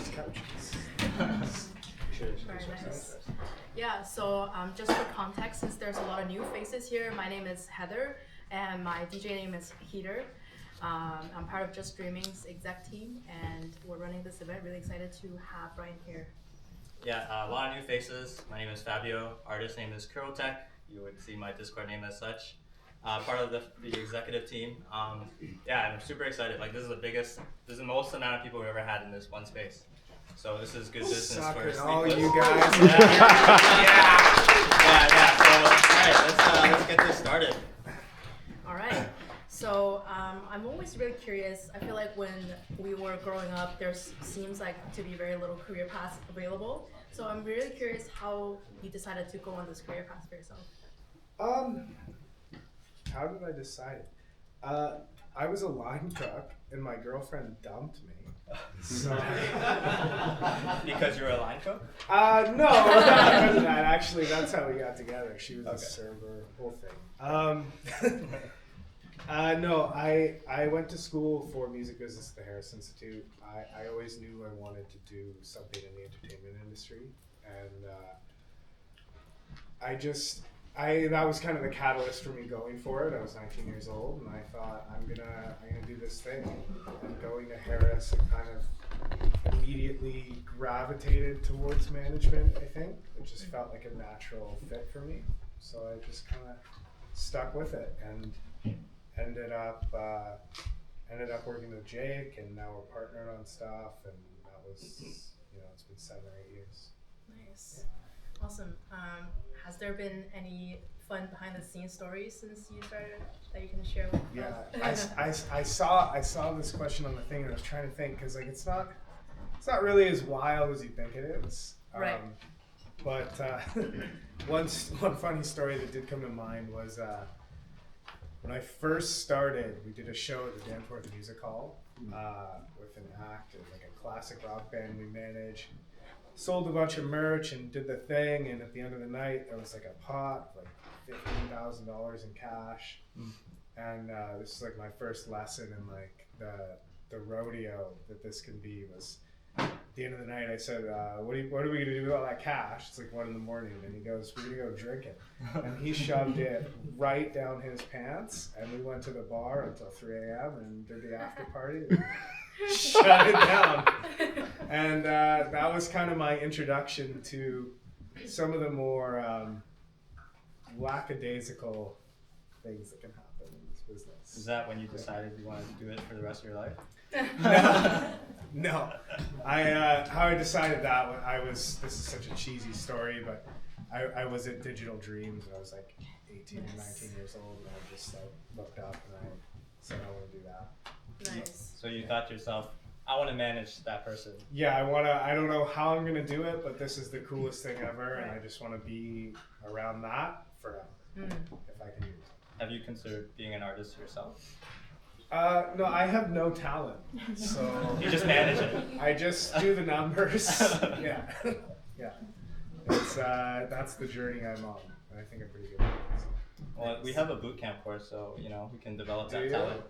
these couches. Very nice. Yeah, so just for context, since there's a lot of new faces here, my name is Heather, and my DJ name is Heater. I'm part of Just Dreaming's exec team, and we're running this event. Really excited to have Brian here. Yeah, a lot of new faces. My name is Fabio. Artist name is Kurotech. You would see my Discord name as such. Part of the executive team. Yeah, I'm super excited. Like this is this is the most amount of people we've ever had in this one space. So this is good business for all Sleepless. you guys. Yeah. So all right, let's get this started. All right. So I'm always really curious. I feel like when we were growing up, there seems like to be very little career paths available. So I'm really curious how you decided to go on this career path for yourself. How did I decide? I was a line cook, and my girlfriend dumped me. So Because you're a line cook? no, not because of that. Actually, that's how we got together. She was a server, whole thing. No, I went to school for music business at the Harris Institute. I always knew I wanted to do something in the entertainment industry, and that was kind of the catalyst for me going for it. I was 19 years old, and I thought I'm gonna do this thing. And going to Harris, I kind of immediately gravitated towards management. I think it just felt like a natural fit for me, so I just kind of stuck with it and ended up working with Jake, and now we're partnered on stuff, and that was it's been 7 or 8 years. Nice. Awesome. Has there been any fun behind the scenes stories since you started that you can share with us? Yeah, I saw this question on the thing, and I was trying to think because it's not really as wild as you think it is. Right. But one funny story that did come to mind was when I first started, we did a show at the Danforth Music Hall with an act, like a classic rock band we managed. Sold a bunch of merch and did the thing, and at the end of the night there was like a pot, like $15,000 in cash, and this is like my first lesson in like the rodeo that this can be. Was at the end of the night I said, what are we gonna do with all that cash? It's like 1 a.m, and he goes, we're gonna go drink it, and he shoved it right down his pants, and we went to the bar until 3 a.m. and did the after party. Shut it down. And that was kind of my introduction to some of the more lackadaisical things that can happen in this business. Is that when you decided you wanted to do it for the rest of your life? No. How I decided that, this is such a cheesy story, but I was at Digital Dreams when I was like 18 or 19 years old, and I just looked up and I said I want to do that. Nice. So you thought to yourself, I want to manage that person. Yeah, I don't know how I'm gonna do it, but this is the coolest thing ever, and I just want to be around that forever, if I can use it. Have you considered being an artist yourself? No, I have no talent, so You just manage it. I just do the numbers. Yeah. It's that's the journey I'm on, and I think I'm pretty good at it. Well, we have a boot camp course, so we can develop that talent.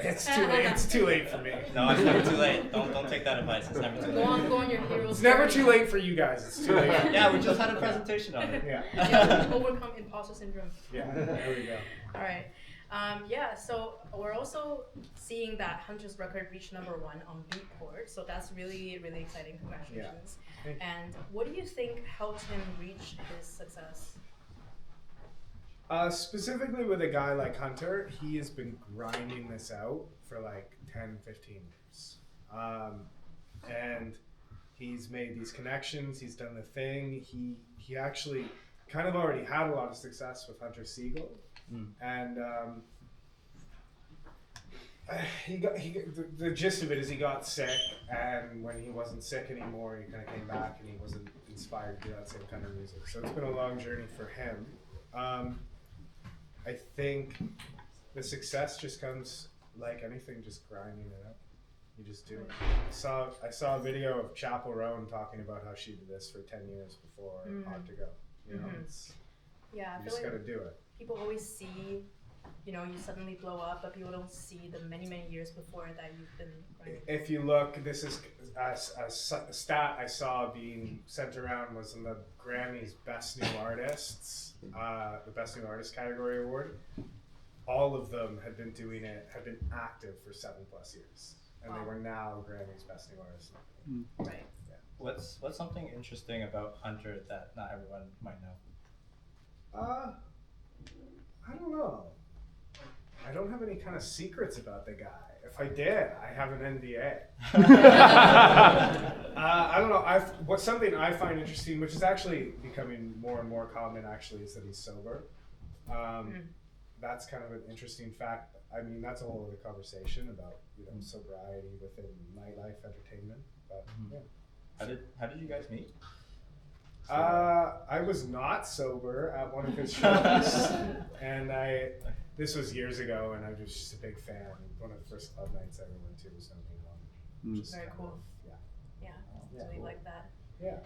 It's too late. It's too late for me. No, it's never too late. Don't take that advice. It's never too late. Go on your hero's It's never journey. too late for you guys. It's too late. Yeah, we just had a presentation on it. Yeah. Yeah, overcome imposter syndrome. Yeah. There we go. All right. So we're also seeing that Hunter's record reached #1 on Beatport. So that's really, really exciting. Congratulations. Yeah. And what do you think helped him reach his success? Specifically with a guy like Hunter, he has been grinding this out for like 10, 15 years. And he's made these connections, he's done the thing. He actually kind of already had a lot of success with Hunter Siegel. And the gist of it is he got sick, and when he wasn't sick anymore, he kind of came back and he wasn't inspired to do that same kind of music. So it's been a long journey for him. I think the success just comes like anything, just grinding it up. You just do it. I saw a video of Chapel Roan talking about how she did this for 10 years before Hard to Go. You know, Yeah, I you feel just like got to do it. people always see, you suddenly blow up, but people don't see the many, many years before that you've been grinding. If you look, this is a stat I saw being sent around was in the Grammys Best New Artists, the Best New Artist category award. All of them had been active for 7+ years, and they were now Grammys Best New Artists. Right. What's something interesting about Hunter that not everyone might know? I don't know. I don't have any kind of secrets about the guy. If I did, I have an NDA. I don't know. Something I find interesting, which is actually becoming more and more common, actually, is that he's sober. That's kind of an interesting fact. I mean, that's a whole other conversation about sobriety within nightlife entertainment. But yeah. How did you guys meet? I was not sober at one of his shows, and this was years ago, and I was just a big fan. One of the first club nights I ever went to was No One. Very cool. Yeah, really cool. like that. Yeah.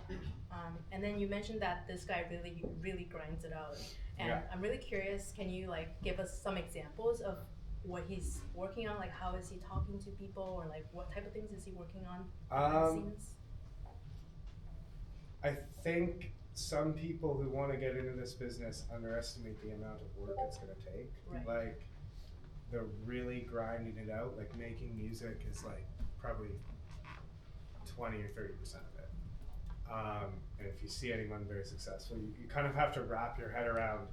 And then you mentioned that this guy really grinds it out, and I'm really curious. Can you give us some examples of what he's working on? Like, how is he talking to people, or what type of things is he working on behind the scenes? I think some people who want to get into this business underestimate the amount of work it's going to take. Right. They're really grinding it out. Making music is probably 20 or 30% of it. And if you see anyone very successful, you kind of have to wrap your head around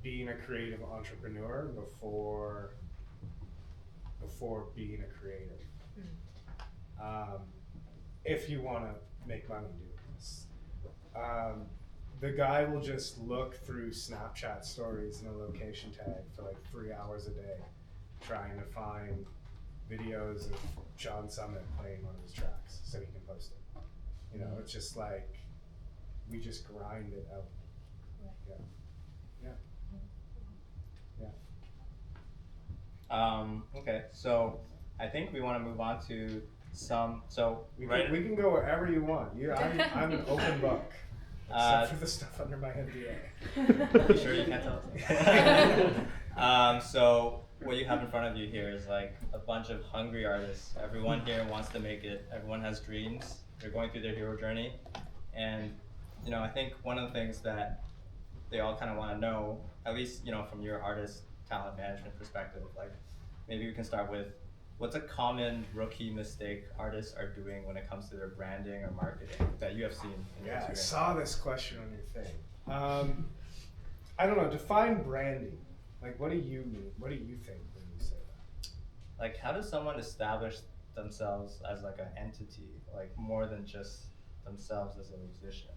being a creative entrepreneur before being a creative. If you want to make money doing this. The guy will just look through Snapchat stories and a location tag for 3 hours a day, trying to find videos of John Summit playing one of his tracks so he can post it. It's just we just grind it out. Okay, so I think we want to move on to we can go wherever you want. I'm an open book, except for the stuff under my NDA. You sure you can't tell us? So what you have in front of you here is a bunch of hungry artists. Everyone here wants to make it. Everyone has dreams. They're going through their hero journey, and I think one of the things that they all kind of want to know, at least from your artist talent management perspective, maybe we can start with, what's a common rookie mistake artists are doing when it comes to their branding or marketing that you have seen? Yeah, I saw this question on your thing. I don't know, define branding. What do you mean? What do you think when you say that? How does someone establish themselves as an entity, more than just themselves as a musician?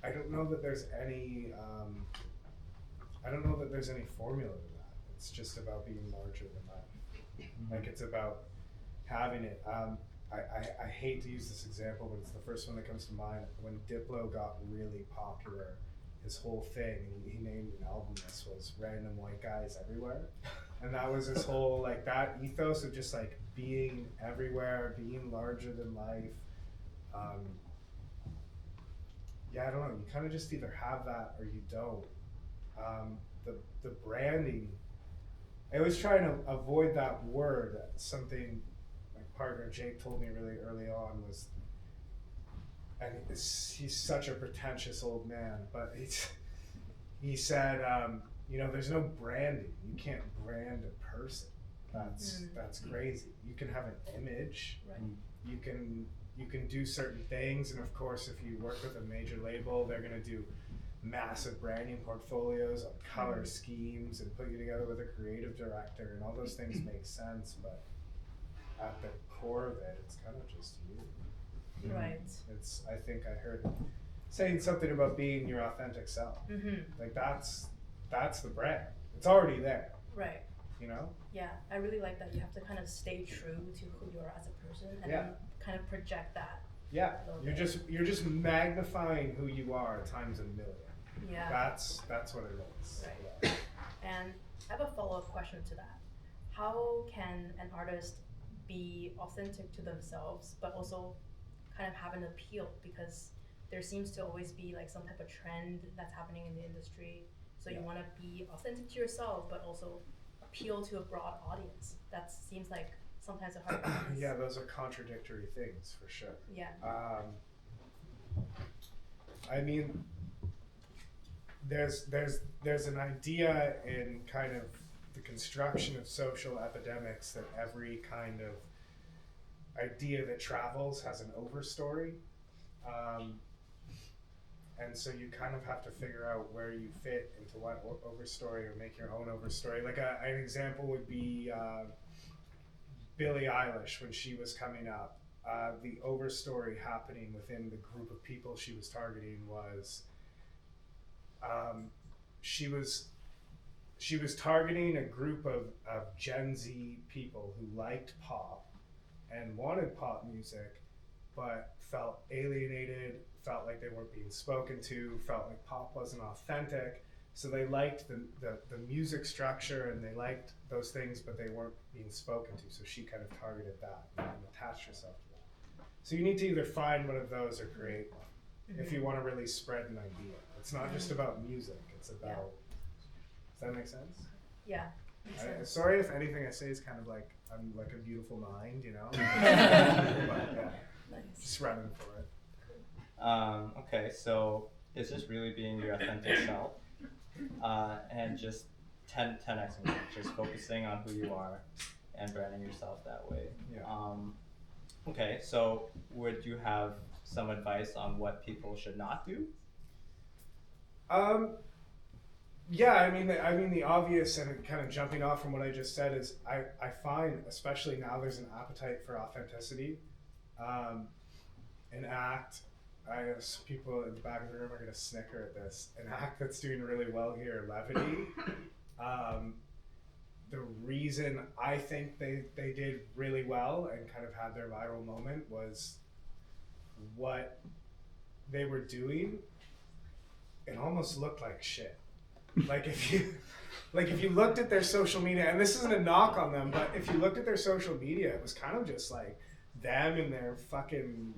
I don't know that there's any formula to that. It's just about being larger than life. It's about having it. I hate to use this example, but it's the first one that comes to mind. When Diplo got really popular, his whole thing, he named an album, this was Random White Guys Everywhere. And that was his whole, that ethos of just being everywhere, being larger than life. I don't know, you kind of just either have that or you don't. The branding, I always try to avoid that word. Something my partner Jake told me really early on was, and he's such a pretentious old man, but he said, there's no branding. You can't brand a person. That's crazy. You can have an image. Right. You can do certain things, and of course, if you work with a major label, they're going to do massive branding portfolios on color schemes and put you together with a creative director, and all those things make sense, but at the core of it, it's kind of just you. Right. I think I heard saying something about being your authentic self. That's the brand. It's already there. Right. Yeah, I really like that. You have to kind of stay true to who you are as a person, and then kind of project that. Yeah, you're just magnifying who you are times 1,000,000. Yeah. That's what it is. Right. And I have a follow-up question to that. How can an artist be authentic to themselves, but also kind of have an appeal? Because there seems to always be some type of trend that's happening in the industry. So you want to be authentic to yourself, but also appeal to a broad audience. That seems like sometimes a hard balance. Yeah, those are contradictory things for sure. Yeah. I mean, there's an idea in kind of the construction of social epidemics that every kind of idea that travels has an overstory. And so you kind of have to figure out where you fit into what overstory or make your own overstory. Like an example would be Billie Eilish when she was coming up. The overstory happening within the group of people she was targeting was she was targeting a group of Gen Z people who liked pop and wanted pop music, but felt alienated, felt like they weren't being spoken to, felt like pop wasn't authentic. So they liked the music structure and they liked those things, but they weren't being spoken to. So she kind of targeted that and attached herself to that. So you need to either find one of those or create one if you want to really spread an idea. It's not just about music, it's about, does that make sense? Yeah. Sorry if anything I say is kind of like, I'm like a beautiful mind, you know? But yeah, just running for it. Okay, so it's just really being your authentic self, and just 10x, just focusing on who you are and branding yourself that way. Yeah. Okay, so would you have some advice on what people should not do? Yeah, I mean the obvious and kind of jumping off from what I just said is I find, especially now, there's an appetite for authenticity. An act, people in the back of the room are going to snicker at this, an act that's doing really well here, Levity. The reason I think they did really well and kind of had their viral moment was what they were doing. It almost looked like shit. Like if you looked at their social media, and this isn't a knock on them, but if you looked at their social media, it was kind of just like them in their fucking,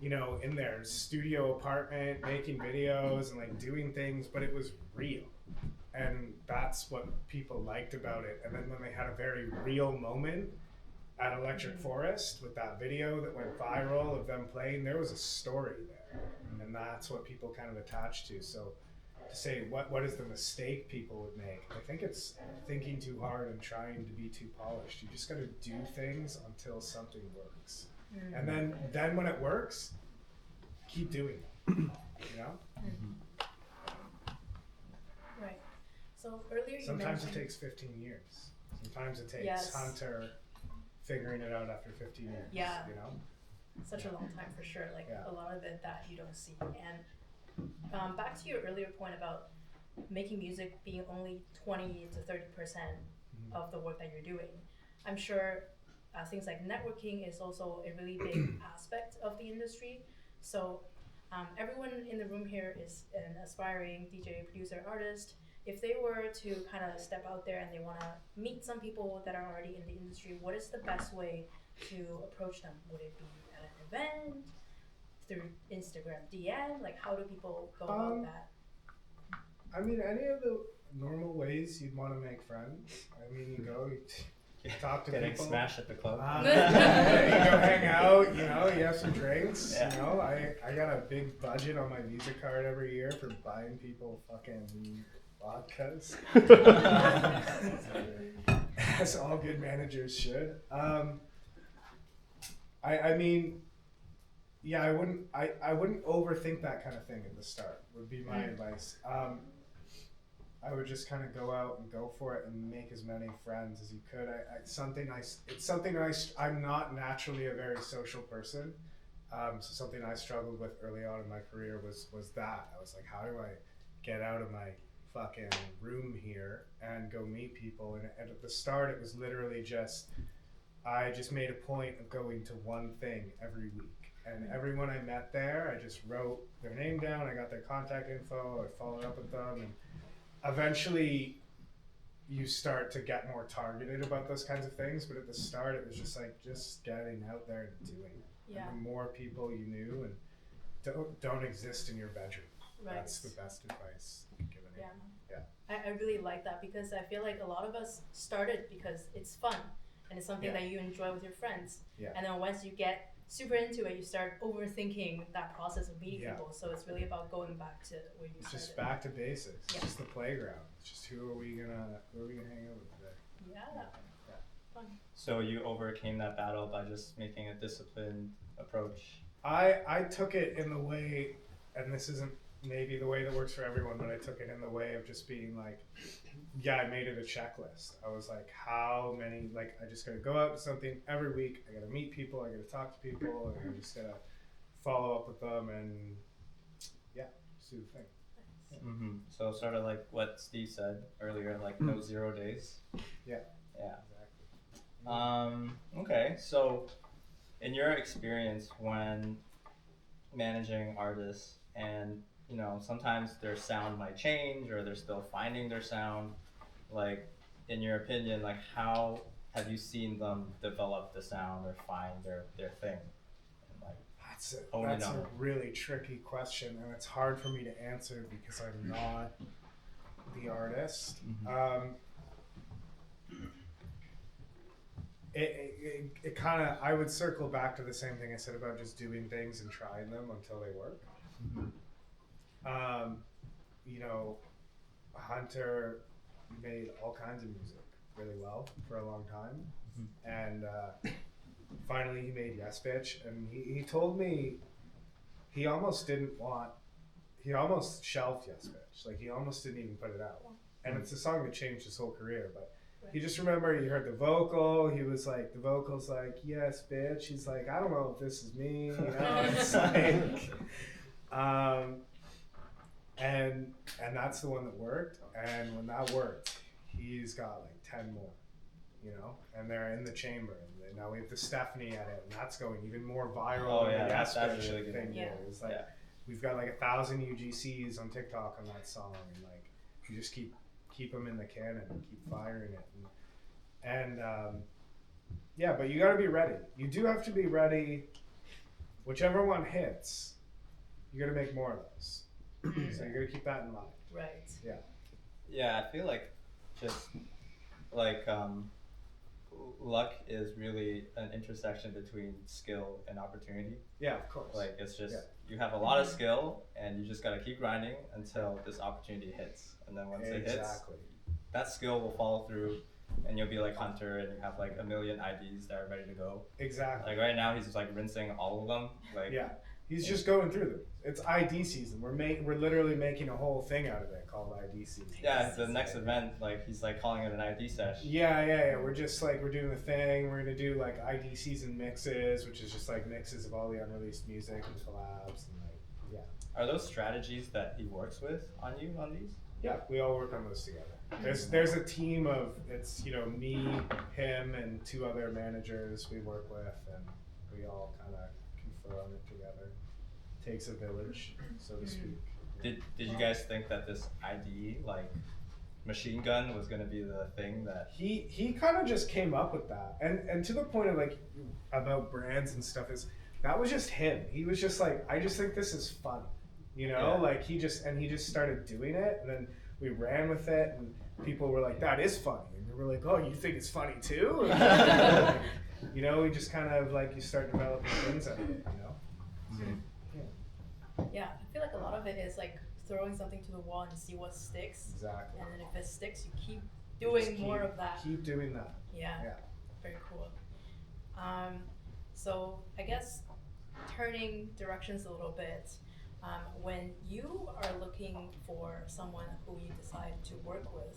in their studio apartment making videos and like doing things, but it was real. And that's what people liked about it. And then when they had a very real moment at Electric Forest with that video that went viral of them playing, there was a story there. And that's what people kind of attached to. So to say what is the mistake people would make, I think it's thinking too hard and trying to be too polished. You just got to do things until something works. And then when it works, keep doing it, Right. So earlier you Sometimes mentioned... it takes 15 years. Sometimes it takes Hunter figuring it out after 15 years. Yeah. Such a long time for sure. Like a lot of it that you don't see. And back to your earlier point about making music being only 20 to 30% of the work that you're doing. I'm sure things like networking is also a really big aspect of the industry. So everyone in the room here is an aspiring DJ, producer, artist. If they were to kind of step out there and they want to meet some people that are already in the industry, what is the best way to approach them? Would it be at an event, through Instagram DM? Like, how do people go about that? I mean, any of the normal ways you'd want to make friends. I mean, you go, you talk to Getting people. smashed at the club. You go hang out, you have some drinks. Yeah. I got a big budget on my Visa card every year for buying people fucking vodkas. As all good managers should. I mean, yeah, I wouldn't overthink that kind of thing at the start, would be my advice. I would just kind of go out and go for it and make as many friends as you could. I'm not naturally a very social person. So something I struggled with early on in my career was that. I was like, how do I get out of my fucking room here and go meet people? And at the start, it was literally I just made a point of going to one thing every week. And everyone I met there, I just wrote their name down, I got their contact info, I followed up with them, and eventually you start to get more targeted about those kinds of things, but at the start it was just getting out there and doing it. Yeah. And the more people you knew, and don't exist in your bedroom. Right. That's the best advice given. Yeah. Yeah. I really like that because I feel like a lot of us started because it's fun and it's something Yeah. that you enjoy with your friends. Yeah. And then once you get super into it, you start overthinking that process of meeting Yeah. people. So it's really about going back to where you It's started. just back to basics. It's Yeah. just the playground. It's just who are we gonna hang out with today? Yeah. Fun. So you overcame that battle by just making a disciplined approach. I took it in the way, and this isn't maybe the way that works for everyone, but I took it in the way of just being like, yeah, I made it a checklist. I was like, how many, like, I just gotta go out to something every week. I gotta meet people. I gotta talk to people. And I just gotta follow up with them and, yeah, just do the thing. Mm-hmm. So sort of like what Steve said earlier, like no 0 days. Yeah. Yeah. Exactly. Okay, so in your experience when managing artists, and you know, sometimes their sound might change or they're still finding their sound, like in your opinion, like how have you seen them develop the sound or find their thing? And like That's a really tricky question, and it's hard for me to answer because I'm not the artist. Mhm. It kind of, I would circle back to the same thing I said about just doing things and trying them until they work. Mhm. You know, Hunter made all kinds of music really well for a long time, and finally he made Yes Bitch, and he told me he almost shelved Yes Bitch, like he almost didn't even put it out, and it's a song that changed his whole career, but he just remember he heard the vocal, he was like, the vocal's like, yes bitch, he's like, I don't know if this is me, you know, it's like, and that's the one that worked, and when that worked, he's got like 10 more, you know, and they're in the chamber, and now we have the Stephanie edit, and that's going even more viral. Oh than yeah, the that's Yes Bitch a really good thing one. Yeah. did. It's like, Yeah. we've got like 1,000 UGCs on TikTok on that song, and like, you just keep them in the cannon and keep firing it, and yeah, but you got to be ready. You do have to be ready. Whichever one hits, you got to make more of those. So you got to keep that in mind. Right. Yeah. Yeah, I feel like just like luck is really an intersection between skill and opportunity. Yeah, of course. Like it's just Yeah. you have a lot of skill and you just gotta keep grinding until this opportunity hits, and then once it hits, Exactly. that skill will follow through, and you'll be like Hunter, and you have like a million IDs that are ready to go. Exactly. Like right now, he's just like rinsing all of them. Like Yeah. He's just going through them. It's ID season. We're literally making a whole thing out of it called ID season. yeah, the next event, like he's like calling it an ID session. Yeah. We're just like, we're doing the thing. We're gonna do like ID season mixes, which is just like mixes of all the unreleased music and collabs and like, yeah. Are those strategies that he works with on you on these? Yeah, we all work on those together. There's a team of, it's, you know, me, him, and 2 other managers we work with, and we all kind of confer on it together. Takes a village, so to speak. Did you guys think that this ID like machine gun was gonna be the thing that? He kind of just came up with that, and to the point of like about brands and stuff, is that was just him. He was just like, I just think this is fun, you know, Yeah. like he just started doing it, and then we ran with it, and people were like, that is funny, and we were like, oh, you think it's funny too? And, you know, we just kind of like, you start developing things out of it, you know. Mm-hmm. Yeah, I feel like a lot of it is like throwing something to the wall and see what sticks. Exactly. And then if it sticks, you keep doing Just more of that. Keep doing that. Yeah. Yeah. Very cool. So I guess turning directions a little bit, when you are looking for someone who you decide to work with,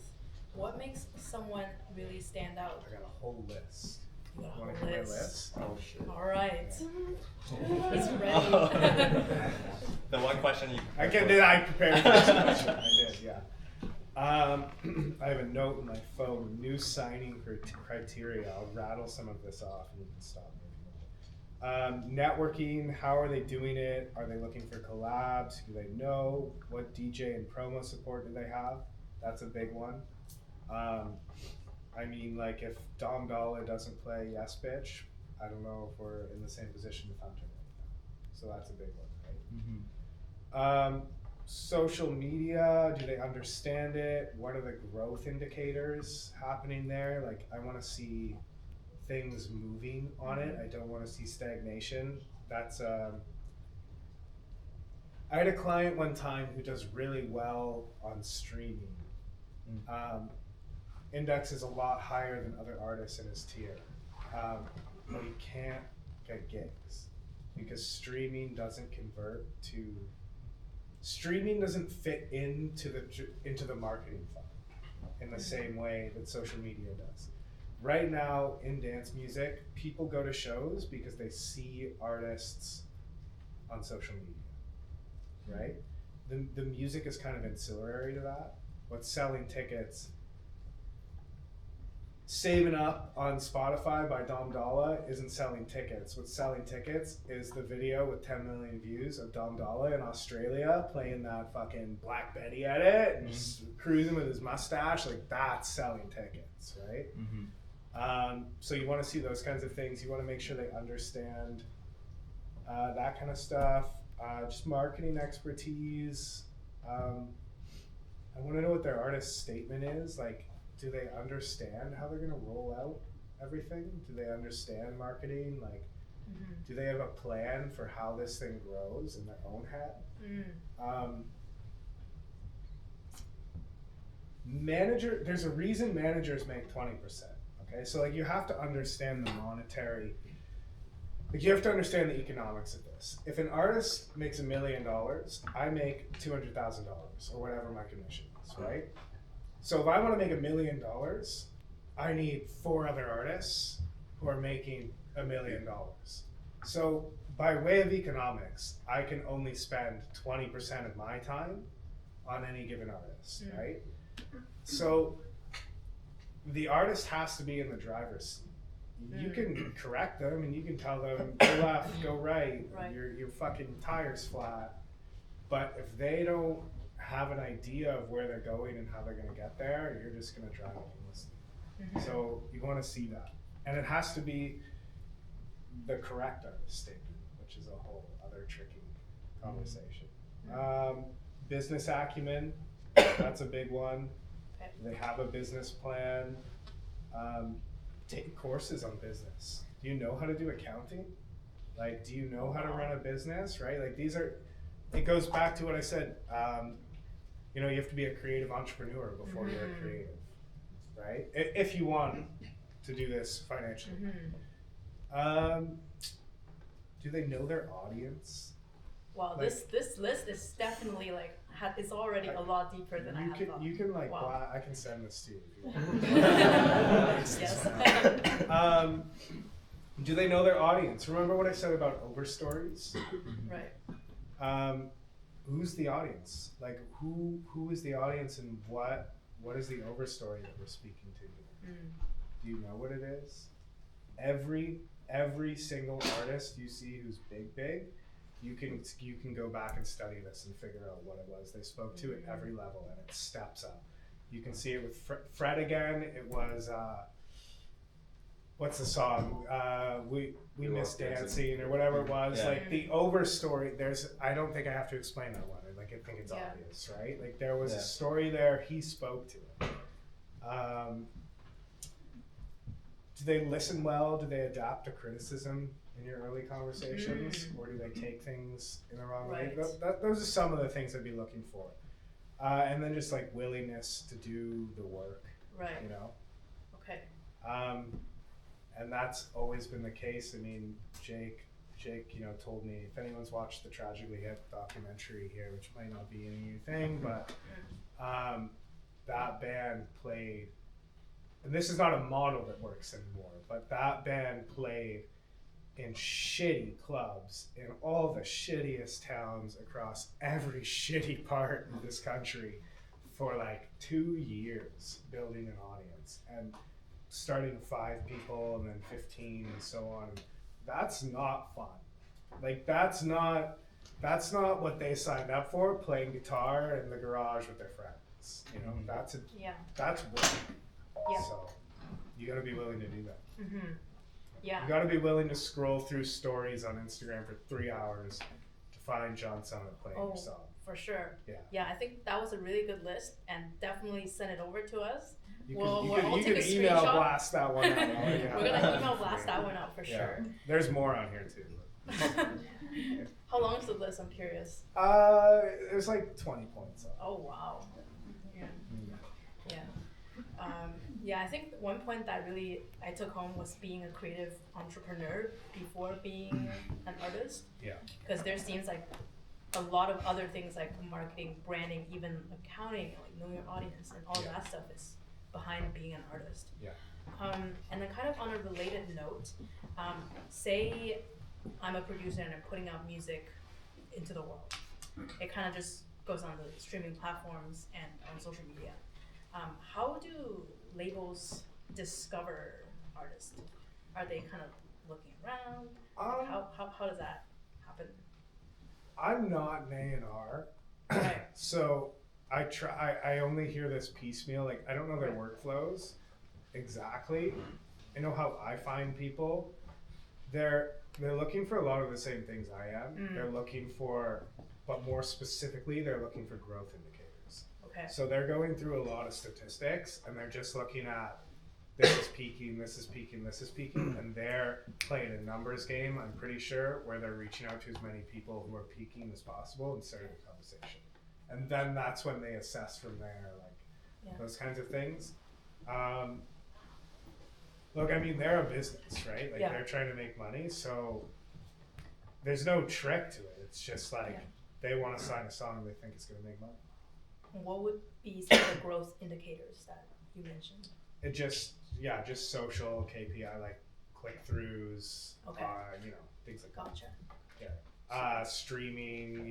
what makes someone really stand out? I got a whole list. You got a Want to whole hear my list. list? Oh shit. All right. Yeah. He's ready. The one question you. I prepared for this question. I did, yeah. I have a note in my phone, new signing criteria. I'll rattle some of this off and you can stop me. Networking, how are they doing it? Are they looking for collabs? Who do they know? What DJ and promo support do they have? That's a big one. I mean, like if Dom Dalla doesn't play Yes Bitch, I don't know if we're in the same position with Hunter right now. So that's a big one, right? Mm-hmm. social media, do they understand it? What are the growth indicators happening there? Like, I want to see things moving on it. I don't want to see stagnation. That's I had a client one time who does really well on streaming. Index is a lot higher than other artists in his tier, but he can't get gigs because streaming doesn't fit into the marketing funnel in the same way that social media does. Right now in dance music, people go to shows because they see artists on social media, right? The music is kind of ancillary to that. What's selling tickets, saving up on Spotify by Dom Dalla isn't selling tickets. What's selling tickets is the video with 10 million views of Dom Dalla in Australia playing that fucking Black Betty edit and just cruising with his mustache. Like, that's selling tickets, right? So you want to see those kinds of things. You want to make sure they understand that kind of stuff. Just marketing expertise. I want to know what their artist statement is. Like, do they understand how they're going to roll out everything? Do they understand marketing? Like, do they have a plan for how this thing grows in their own head? There's a reason managers make 20%. Okay, so like you have to understand the monetary, like you have to understand the economics of this. If an artist makes $1 million, I make $200,000 or whatever my commission is, right? So if I want to make $1 million, I need 4 other artists who are making $1 million. So by way of economics, I can only spend 20% of my time on any given artist, right? So the artist has to be in the driver's seat. You can correct them and you can tell them, go left, go right, your fucking tire's flat. But if they don't have an idea of where they're going and how they're going to get there, you're just going to drive aimlessly. So you want to see that. And it has to be the correct artist statement, which is a whole other tricky conversation. Business acumen, that's a big one. They have a business plan. Take courses on business. Do you know how to do accounting? Like, do you know how to run a business, right? Like, it goes back to what I said. You have to be a creative entrepreneur before you're a creative, right? If you want to do this financially. Do they know their audience? Wow, Like, this list is definitely like it's already a lot deeper than I have thought. You can like, wow. I can send this to you if you want. Yes. Do they know their audience? Remember what I said about overstories? Right. Who's the audience? Like, who is the audience, and what is the overstory that we're speaking to? Do you know what it is? Every single artist you see who's big, you can go back and study this and figure out what it was they spoke to at every level, and it steps up. You can see it with Fred again. It was what's the song? We Miss Dancing or whatever it was. Yeah. Like the overstory. I don't think I have to explain that one. Like, I think it's obvious, right? Like, there was a story there. He spoke to it. Do they listen well? Do they adapt to criticism in your early conversations, or do they take things in the wrong way? Those are some of the things I'd be looking for. And then just like willingness to do the work. Right. Okay. And that's always been the case. I mean, Jake, told me, if anyone's watched the Tragically Hip documentary here, which might not be any new thing, but that band played, and this is not a model that works anymore, but that band played in shitty clubs in all the shittiest towns across every shitty part of this country for like 2 years, building an audience and starting 5 people and then 15 and so on. That's not fun. Like, that's not what they signed up for, playing guitar in the garage with their friends. That's work. Yeah. So you gotta be willing to do that. Yeah. You gotta be willing to scroll through stories on Instagram for 3 hours to find John Summit playing your song. For sure. Yeah. Yeah, I think that was a really good list, and definitely send it over to us. You We'll can take a email screenshot. blast that one out. Yeah. We're gonna email blast that one out for Yeah. sure. There's more on here too. How long is the list? I'm curious. There's like 20 points. Oh wow. Yeah. Mm. Yeah. Yeah, I think one point that really I took home was being a creative entrepreneur before being an artist. Yeah. Because there seems like a lot of other things like marketing, branding, even accounting, like knowing your audience and all Yeah. that stuff is behind being an artist. Yeah. And then kind of on a related note, say I'm a producer and I'm putting out music into the world. It kind of just goes on the streaming platforms and on social media. How do labels discover artists? Are they kind of looking around? How does that happen? I'm not an A&R, Right. so I only hear this piecemeal. Like I don't know their workflows exactly. I know how I find people. They're looking for a lot of the same things I am. They're looking for, but more specifically, they're looking for growth indicators. Okay. So they're going through a lot of statistics, and they're just looking at this is peaking, this is peaking, this is peaking, and they're playing a numbers game, I'm pretty sure, where they're reaching out to as many people who are peaking as possible and starting a conversation. And then that's when they assess from there, like those kinds of things. Look, I mean, they're a business, right? Like they're trying to make money, so there's no trick to it. It's just like they want to sign a song they think it's going to make money. What would be some of the growth indicators that you mentioned? It just social KPI like click-throughs, things like Gotcha. that. Yeah. Streaming,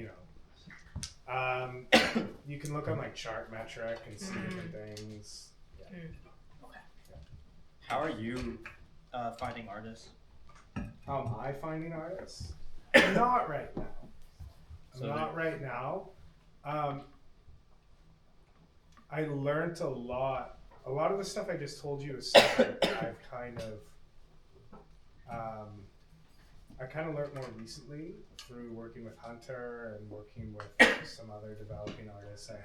you can look on like chart metric and see different things. Yeah. Okay. How are you finding artists? How am I finding artists? Not right now. Not right now. I learned a lot. A lot of the stuff I just told you is stuff I've kind of learned more recently through working with Hunter and working with some other developing artists I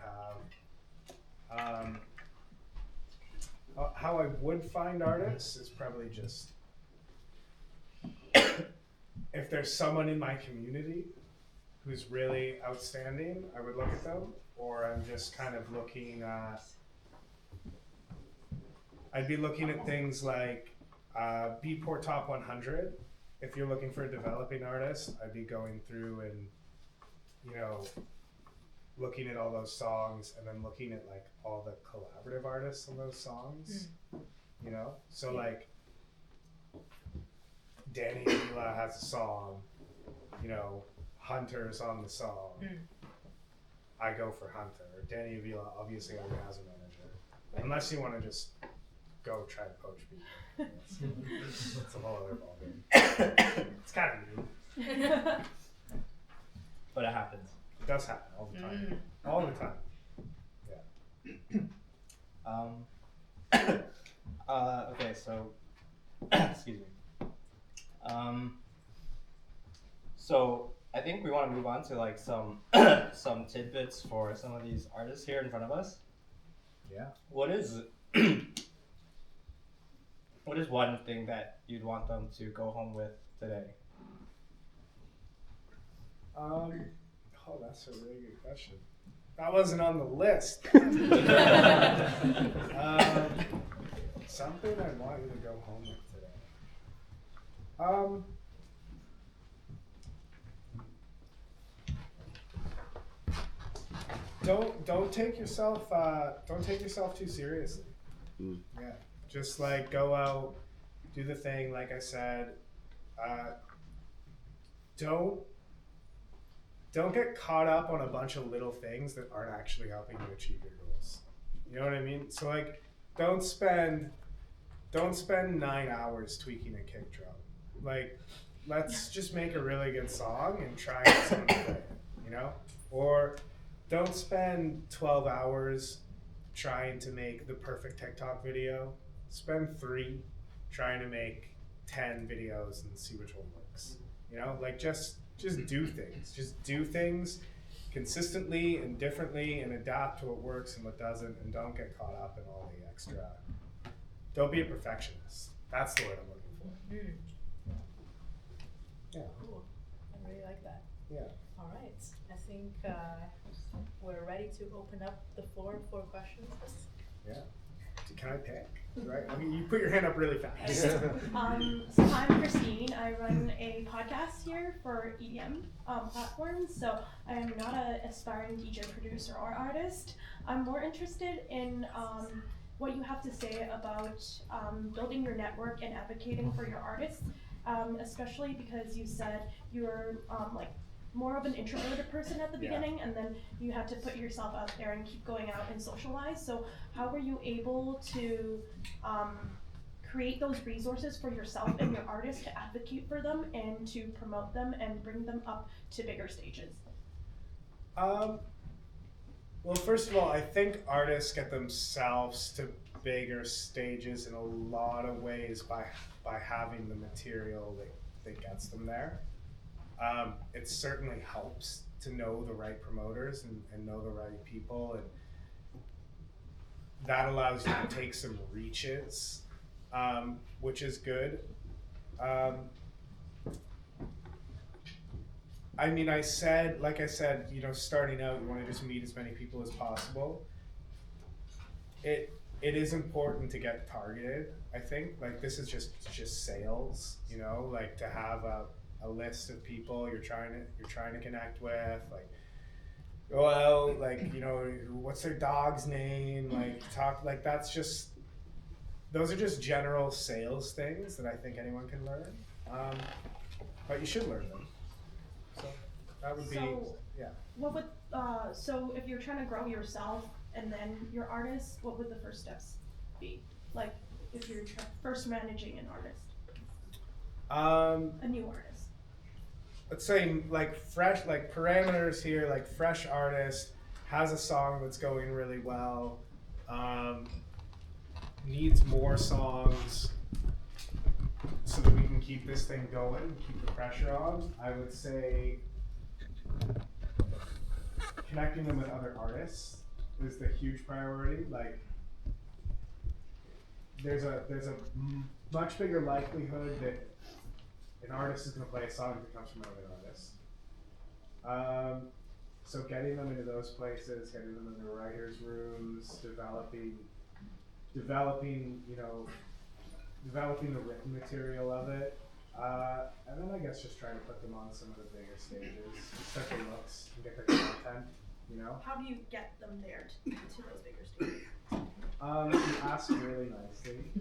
have. How I would find artists is probably just if there's someone in my community who's really outstanding, I would look at them, or I'm just kind of looking at I'd be looking at things like Beatport Top 100. If you're looking for a developing artist, I'd be going through and, looking at all those songs and then looking at like all the collaborative artists on those songs. So like Danny Avila has a song, Hunter's on the song. I go for Hunter. Danny Avila obviously already has a manager. Unless you want to just go try to poach people. That's a whole other ballgame. It's kind of mean. But it happens. It does happen all the time. All the time. Yeah. Okay, so excuse me. So I think we want to move on to like some some tidbits for some of these artists here in front of us. Yeah. What is one thing that you'd want them to go home with today? Oh, that's a really good question. That wasn't on the list. Something I want you to go home with today. Don't take yourself too seriously. Yeah, just like go out, do the thing. Like I said, don't get caught up on a bunch of little things that aren't actually helping you achieve your goals. You know what I mean? So like, don't spend 9 hours tweaking a kick drum. Like, let's just make a really good song and try and get someone to play it, Or don't spend 12 hours trying to make the perfect TikTok video. Spend 3 trying to make 10 videos and see which one works. Like just do things. Just do things consistently and differently and adapt to what works and what doesn't, and don't get caught up in all the extra. Don't be a perfectionist. That's the word I'm looking for. Mm. Yeah. Cool. I really like that. Yeah. All right. I think we're ready to open up the floor for questions. Yeah. Can I pick? Right. I mean, you put your hand up really fast. So I'm Christine. I run a podcast here for EDM platforms. So I am not an aspiring DJ, producer, or artist. I'm more interested in what you have to say about building your network and advocating for your artists, especially because you said you were like more of an introverted person at the beginning, and then you had to put yourself out there and keep going out and socialize. So how were you able to create those resources for yourself and your artists to advocate for them and to promote them and bring them up to bigger stages? Well, first of all, I think artists get themselves to bigger stages in a lot of ways by having the material that gets them there. It certainly helps to know the right promoters and know the right people, and that allows you to take some reaches, which is good. I mean, like I said, you know, starting out, you want to just meet as many people as possible. It is important to get targeted, I think. Like, this is just sales, you know, like to have a list of people you're trying to connect with, like go out, like, you know, what's their dog's name, like talk, like those are just general sales things that I think anyone can learn, but you should learn them. So that would be What would so if you're trying to grow yourself and then your artist, what would the first steps be? Like if you're first managing an artist, a new artist. Let's say like fresh, like parameters here, like fresh artist has a song that's going really well, needs more songs so that we can keep this thing going, keep the pressure on. I would say connecting them with other artists is the huge priority. Like there's a much bigger likelihood that an artist is going to play a song that comes from another artist. So getting them into those places, getting them into writers' rooms, developing, you know, developing the written material of it, and then I guess just trying to put them on some of the bigger stages, set the looks, and get their content, you know. How do you get them there to those bigger stages? You ask really nicely,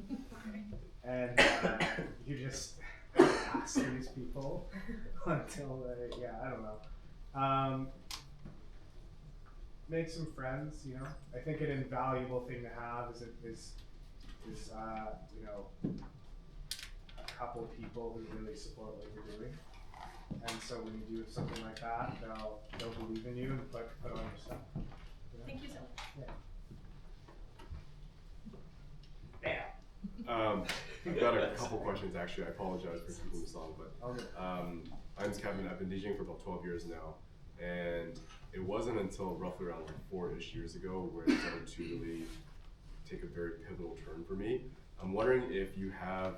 and you just ask these people until they, I don't know. Make some friends, you know. I think an invaluable thing to have is you know, a couple of people who really support what you're doing. And so when you do something like that, they'll believe in you and put on your stuff. You know? Thank you so much. I've got a couple questions actually. I apologize for keeping this long, but my name's Kevin. I've been DJing for about 12 years now, and it wasn't until roughly around like 4-ish years ago where it started to really take a very pivotal turn for me. I'm wondering if you have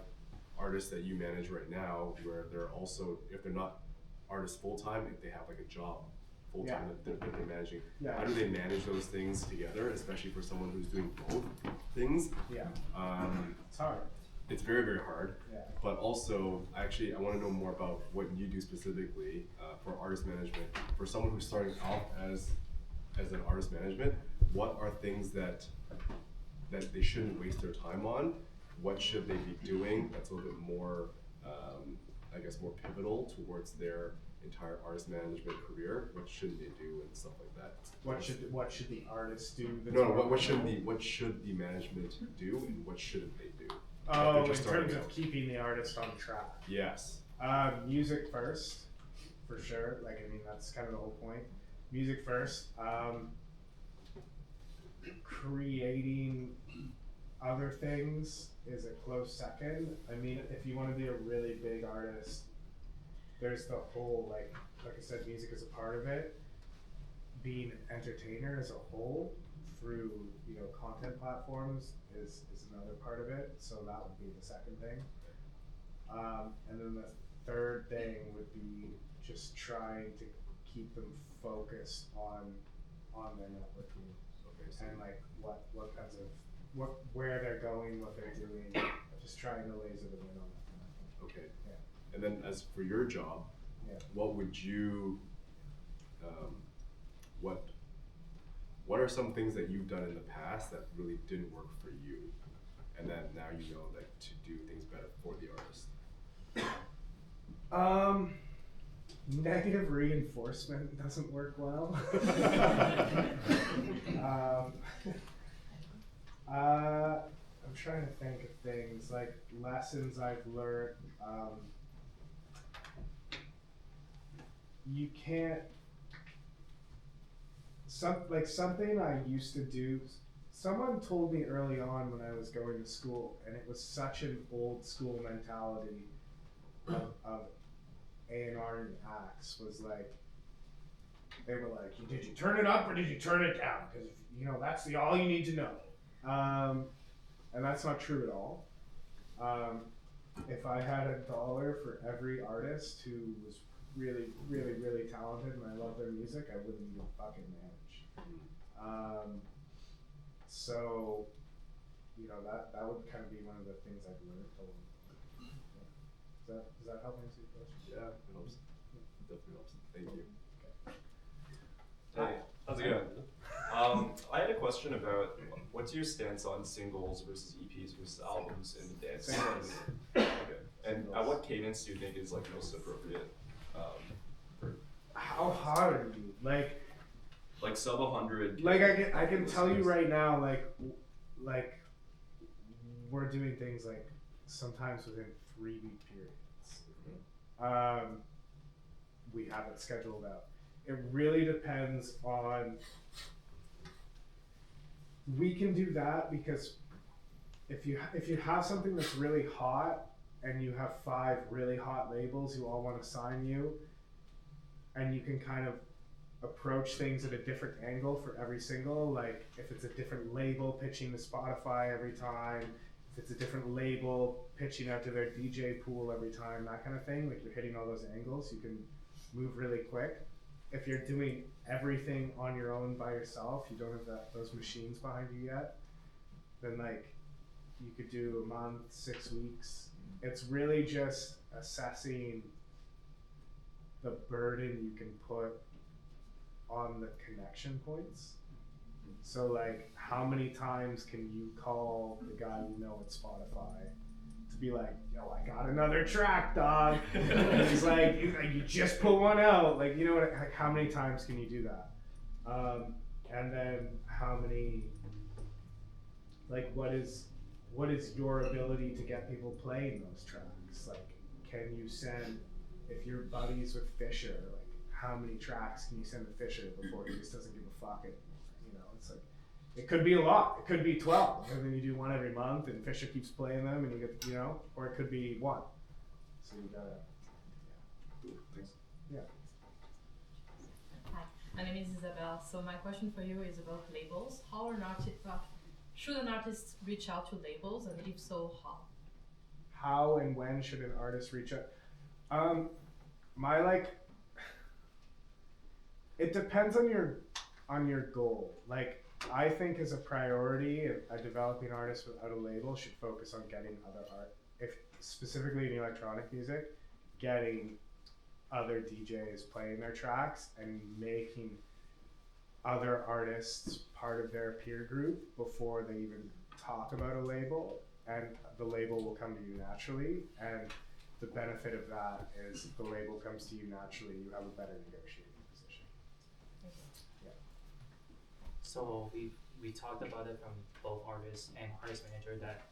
artists that you manage right now where they're also, if they're not artists full-time, if they have like a job full-time that they're managing. Yeah. How do they manage those things together, especially for someone who's doing both things? Yeah. It's hard. It's very, very hard. Yeah. But also, actually, I want to know more about what you do specifically for artist management. For someone who's starting out as an artist management, what are things that they shouldn't waste their time on? What should they be doing that's a little bit more, I guess, more pivotal towards their entire artist management career? What shouldn't they do and stuff like that? What should the artist do? What should the management do and what shouldn't they do? Oh, in terms of keeping the artist on track. Yes. Music first, for sure. Like, I mean, that's kind of the whole point. Music first. Creating other things is a close second. I mean, if you want to be a really big artist, there's the whole, like I said, music is a part of it. being an entertainer as a whole through, you know, content platforms is another part of it. So that would be the second thing. And then the third thing would be just trying to keep them focused on their networking and like what kinds of where they're going, what they're doing, just trying to laser them in on that kind of thing. Okay. Yeah. And then as for your job, Yeah. what would you, what are some things that you've done in the past that really didn't work for you, and that now you know like to do things better for the artist? Negative reinforcement doesn't work well. I'm trying to think of things like lessons I've learned. You can't. Something I used to do. Someone told me early on when I was going to school, and it was such an old school mentality of A&R and acts, was like, they were like, did you turn it up or did you turn it down? Because, you know, that's all you need to know. And that's not true at all. If I had $1 for every artist who was really, really, really talented and I love their music, I wouldn't even fucking manage. So, you know, that would kind of be one of the things I've learned a little bit. Yeah. Does that help answer your question? Yeah, it helps. It definitely helps. Thank you. Hey, how's it going? I had a question about what's your stance on singles versus EPs versus albums in the dance scene? Okay. And at what cadence do you think is like most appropriate? For How hard are you? like sub 100. Like I can tell you right now, like we're doing things like sometimes within 3-week periods. We have it scheduled out. It really depends on. We can do that because if you have something that's really hot and you have 5 really hot labels who all want to sign you, and you can kind of approach things at a different angle for every single, like if it's a different label pitching to Spotify every time, if it's a different label pitching out to their DJ pool every time, that kind of thing, like you're hitting all those angles, you can move really quick. If you're doing everything on your own by yourself, you don't have those machines behind you yet, then like you could do a month, 6 weeks. It's really just assessing the burden you can put on the connection points. So like, how many times can you call the guy you know at Spotify to be like, yo, I got another track, dog. And he's like, you just put one out. Like, you know what? Like, how many times can you do that? And then how many? Like, what is your ability to get people playing those tracks? Like, can you send, if you're buddies with Fisher, like, how many tracks can you send to Fisher before he just doesn't give a fuck anymore? You know, it's like, it could be a lot. It could be 12, and then you do one every month, and Fisher keeps playing them, and you get, you know, or it could be 1. So you gotta, Cool. Thanks. yeah. Hi, my name is Isabel. So my question for you is about labels. Should an artist reach out to labels, and if so, how? How and when should an artist reach out? It depends on your goal. Like, I think as a priority, a developing artist without a label should focus on getting other art. If specifically in electronic music, getting other DJs playing their tracks and making other artists part of their peer group before they even talk about a label, and the label will come to you naturally. And the benefit of that is if the label comes to you naturally, you have a better negotiating position. Yeah. So we talked about it from both artists and artist manager that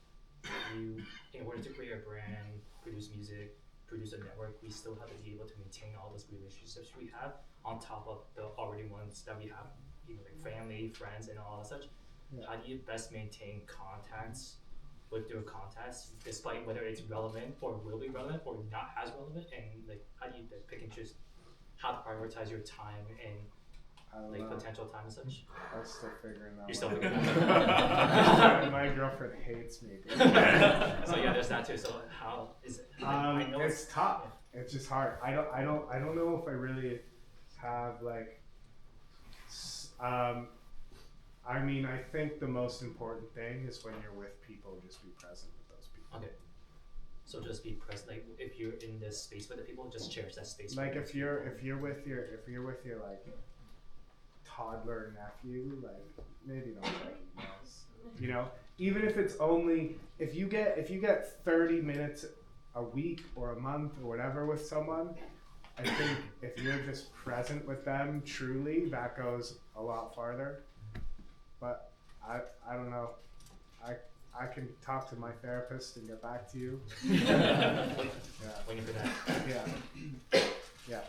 you, in order to create a brand, produce music, produce a network, we still have to be able to maintain all those relationships we have on top of the already ones that we have, you know, like family, friends, and all that such. Yeah. How do you best maintain contacts with your contacts, despite whether it's relevant or will be relevant or not as relevant, and like how do you pick and choose how to prioritize your time and I don't like know. potential time and such? I'm still figuring that You're still one figuring that out. My girlfriend hates me. So yeah, there's that too. So how is it? I know It's tough. It's just hard. I don't know if I really have like. I mean, I think the most important thing is when you're with people, just be present with those people. Okay. So just be present. Like if you're in this space with the people, just cherish that space. Like with if those you're people. with your like toddler nephew, like maybe don't recognize. You know, even if it's only if you get 30 minutes a week or a month or whatever with someone, I think if you're just present with them truly, that goes a lot farther. But I don't know. I can talk to my therapist and get back to you. Yeah. Waiting for that. Yeah. Yeah.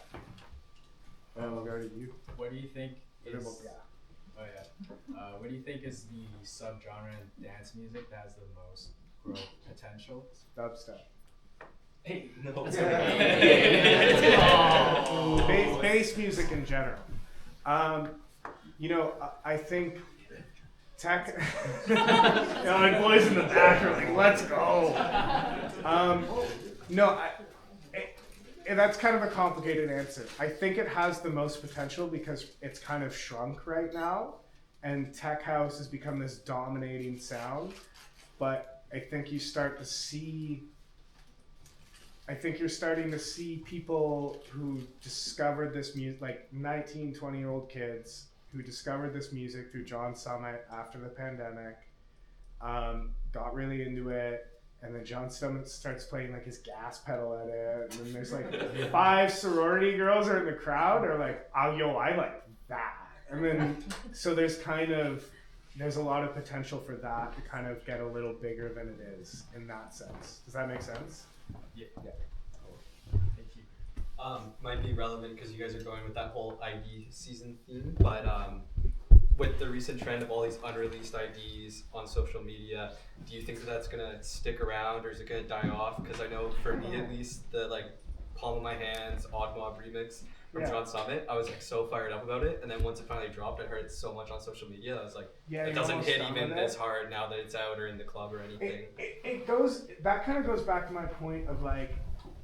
And we'll go to you. What do you think is? Yeah. Oh yeah. What do you think is the subgenre in dance music that has the most growth potential? Dubstep. Hey, no. Bass music in general. You know, I think tech. Like boys in the back are like, let's go. No, that's kind of a complicated answer. I think it has the most potential because it's kind of shrunk right now, and tech house has become this dominating sound. But I think you start to see. I think you're starting to see people who discovered this music, like 19, 20-year-old kids who discovered this music through John Summit after the pandemic, got really into it, and then John Summit starts playing like his gas pedal at it, and then there's like 5 sorority girls are in the crowd are like, oh, yo, I like that. And then, so there's a lot of potential for that to kind of get a little bigger than it is in that sense. Does that make sense? Yeah. Yeah. Thank you. Might be relevant because you guys are going with that whole ID season theme, but with the recent trend of all these unreleased IDs on social media, do you think that's gonna stick around or is it gonna die off? Because I know for me at least, the like Palm of My Hands Odd Mob remix from John Summit, I was like so fired up about it, and then once it finally dropped, I heard it so much on social media. I was like, it doesn't hit even as hard now that it's out or in the club or anything. It goes. That kind of goes back to my point of like,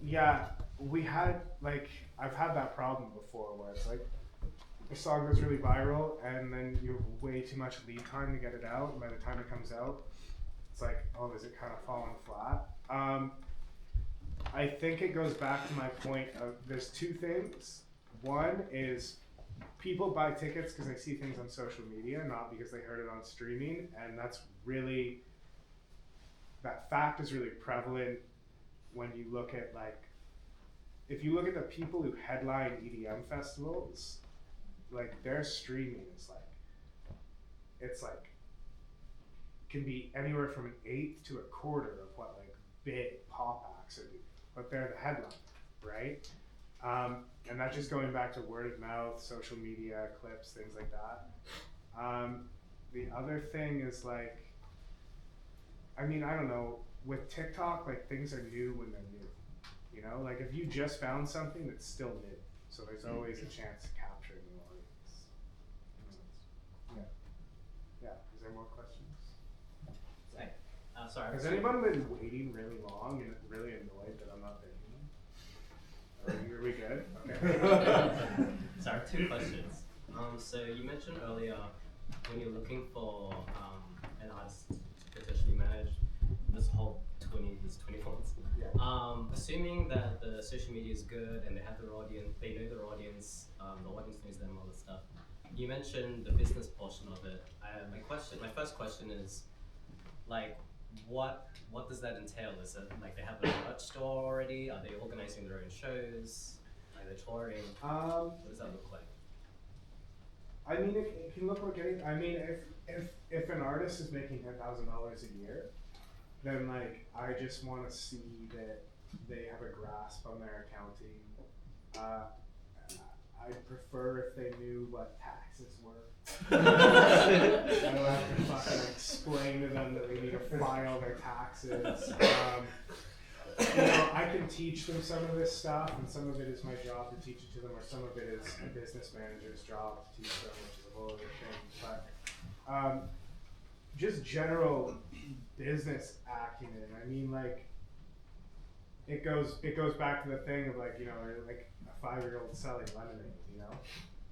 yeah, we had like I've had that problem before where it's like a song goes really viral and then you have way too much lead time to get it out, and by the time it comes out, it's like, oh, is it kind of falling flat? I think it goes back to my point of there's 2 things. One is people buy tickets because they see things on social media, not because they heard it on streaming, and that's really, that fact is really prevalent when you look at like, if you look at the people who headline EDM festivals, like their streaming is like, it's like, can be anywhere from an 1/8 to a quarter of what like big pop acts are doing, but they're the headline, right? And that's just going back to word of mouth, social media, clips, things like that. The other thing is like, I mean, I don't know, with TikTok, like things are new when they're new. You know, like if you just found something, it's still new. So there's always a chance to capture a new audience. Yeah. Yeah. Is there more questions? Sorry. Has anyone been waiting really long and really annoyed that I'm not there? Are we good? Okay. Sorry, 2 questions. So you mentioned earlier when you're looking for an artist to potentially manage this whole 20 months. Yeah. Assuming that the social media is good and they have their audience, they know their audience, the audience knows them, all this stuff. You mentioned the business portion of it. My first question is, like, what does that entail? Is it like they have a merch store already? Are they organizing their own shows? Are they touring? What does that look like? I mean, it can look like any. I mean, if an artist is making $10,000 a year, then like I just want to see that they have a grasp on their accounting. I'd prefer if they knew what taxes were. I don't have to fucking explain to them that they need to file their taxes. You know, I can teach them some of this stuff, and some of it is my job to teach it to them, or some of it is a business manager's job to teach them, which is a whole other thing. But just general business acumen. I mean, like, it goes back to the thing of, like, you know, like a 5-year-old selling lemonade. You know,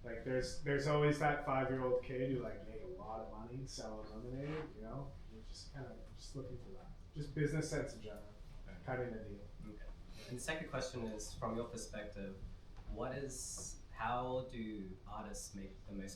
like there's always that 5-year-old kid who like made a lot of money selling lemonade. You know, you're just kind of just looking for that. Just business sense in general, cutting the deal. Okay. And the second question is, from your perspective, how do artists make the most